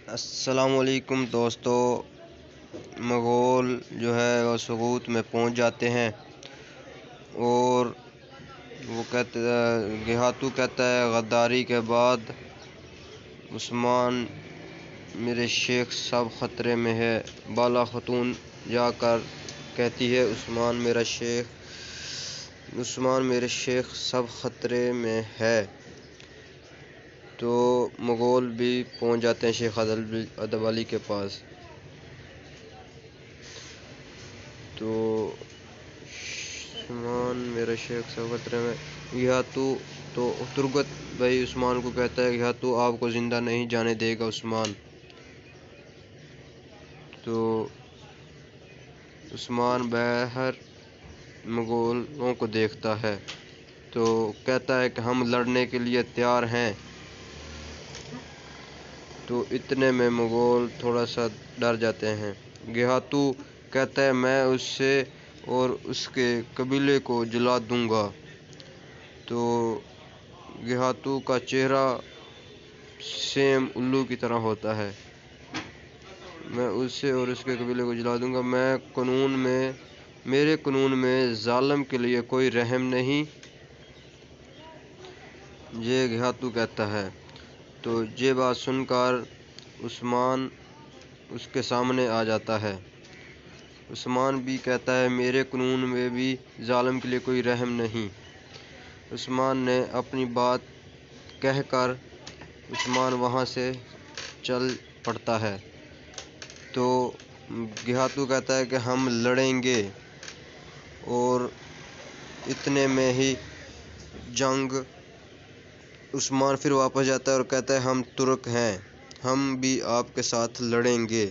السلام علیکم دوستو، مغول جو ہے وہ سقوط میں پہنچ جاتے ہیں اور وہ گہاتو کہتا ہے غداری کے بعد عثمان میرے شیخ سب خطرے میں ہے۔ بالا خاتون جا کر کہتی ہے عثمان میرے شیخ سب خطرے میں ہے۔ تو مغول بھی پہنچ جاتے ہیں شیخ ادب علی کے پاس۔ تو عثمان میرا شیخ سب خطرے میں، گہاتو تو ترگت بھائی عثمان کو کہتا ہے گہاتو آپ کو زندہ نہیں جانے دے گا عثمان۔ تو عثمان باہر مغولوں کو دیکھتا ہے تو کہتا ہے کہ ہم لڑنے کے لیے تیار ہیں۔ تو اتنے میں مغول تھوڑا سا ڈر جاتے ہیں۔ گہاتو کہتا ہے میں اسے اور اس کے قبیلے کو جلا دوں گا۔ تو گہاتو کا چہرہ سیم الو کی طرح ہوتا ہے۔ میں اسے اور اس کے قبیلے کو جلا دوں گا، میرے قانون میں ظالم کے لیے کوئی رحم نہیں، یہ گہاتو کہتا ہے۔ تو یہ بات سن کر عثمان اس کے سامنے آ جاتا ہے۔ عثمان بھی کہتا ہے میرے قانون میں بھی ظالم کے لیے کوئی رحم نہیں۔ عثمان نے اپنی بات کہہ کر عثمان وہاں سے چل پڑتا ہے۔ تو گہاتو کہتا ہے کہ ہم لڑیں گے، اور اتنے میں ہی عثمان پھر واپس جاتا ہے اور کہتا ہے ہم ترک ہیں، ہم بھی آپ کے ساتھ لڑیں گے۔